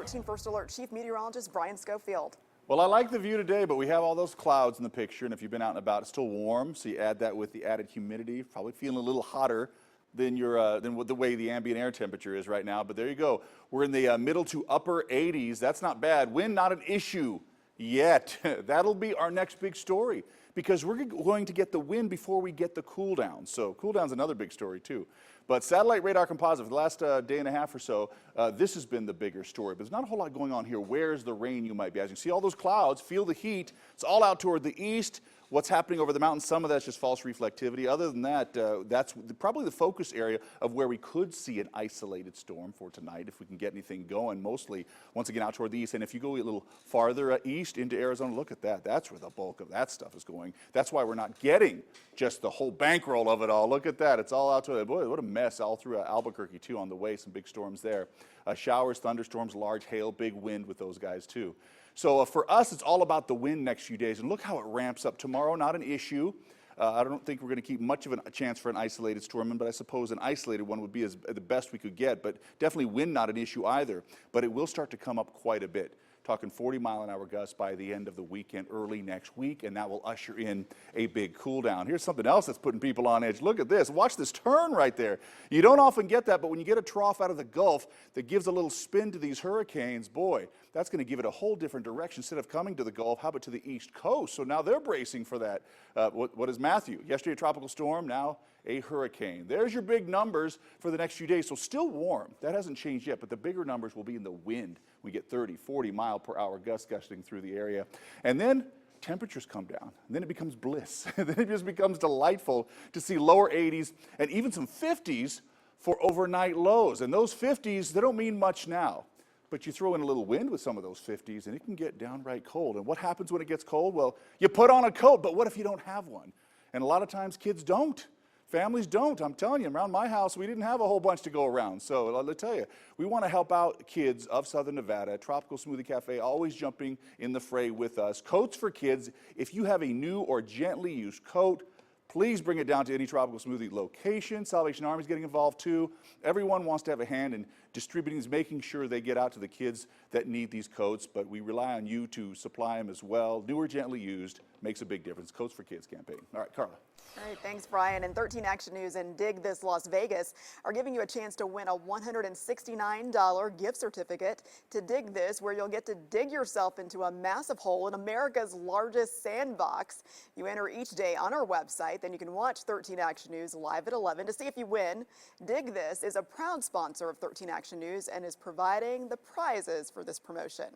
13 First Alert Chief Meteorologist Brian Schofield. Well, I like the view today, but we have all those clouds in the picture, and if you've been out and about, it's still warm, so you add that with the added humidity, probably feeling a little hotter than the way the ambient air temperature is right now. But there you go. We're in the middle to upper 80s. That's not bad. Wind not an issue yet. That'll be our next big story, because we're going to get the wind before we get the cool down. So cool down's another big story too. But satellite radar composite for the last day and a half or so, this has been the bigger story. But there's not a whole lot going on here. Where's the rain, you might be asking? See all those clouds, feel the heat. It's all out toward the east. What's happening over the mountains, some of that's just false reflectivity. Other than that, that's probably the focus area of where we could see an isolated storm for tonight if we can get anything going, mostly, once again, out toward the east. And if you go a little farther east into Arizona, look at that. That's where the bulk of that stuff is going. That's why we're not getting just the whole bankroll of it all. Look at that. It's all out to, boy, what a mess all through Albuquerque, too, on the way. Some big storms there. Showers, thunderstorms, large hail, big wind with those guys, too. So for us, it's all about the wind next few days. And look how it ramps up. Tomorrow, not an issue. I don't think we're going to keep much of a chance for an isolated storm, but I suppose an isolated one would be the best we could get. But definitely wind not an issue either. But it will start to come up quite a bit. Talking 40-mile-an-hour gusts by the end of the weekend, early next week, and that will usher in a big cool down. Here's something else that's putting people on edge. Look at this. Watch this turn right there. You don't often get that, but when you get a trough out of the Gulf that gives a little spin to these hurricanes, boy, that's going to give it a whole different direction. Instead of coming to the Gulf, how about to the East Coast? So now they're bracing for that. What is Matthew? Yesterday a tropical storm, now a hurricane. There's your big numbers for the next few days. So still warm. That hasn't changed yet, but the bigger numbers will be in the wind. We get 30, 40-mile-per-hour gusts gusting through the area. And then temperatures come down. And then it becomes bliss. Then it just becomes delightful to see lower 80s and even some 50s for overnight lows. And those 50s, they don't mean much now. But you throw in a little wind with some of those 50s, and it can get downright cold. And what happens when it gets cold? Well, you put on a coat, but what if you don't have one? And a lot of times kids don't. Families don't. I'm telling you, around my house, we didn't have a whole bunch to go around. So let me tell you, we want to help out kids of Southern Nevada. Tropical Smoothie Cafe always jumping in the fray with us. Coats for kids. If you have a new or gently used coat, please bring it down to any Tropical Smoothie location. Salvation Army is getting involved too. Everyone wants to have a hand in distributing these, making sure they get out to the kids that need these coats, but we rely on you to supply them as well. New or gently used makes a big difference. Coats for Kids campaign. All right, Carla. All right, thanks, Brian. And 13 Action News and Dig This Las Vegas are giving you a chance to win a $169 gift certificate to Dig This, where you'll get to dig yourself into a massive hole in America's largest sandbox. You enter each day on our website, then you can watch 13 Action News live at 11 to see if you win. Dig This is a proud sponsor of 13 Action News and is providing the prizes for this promotion.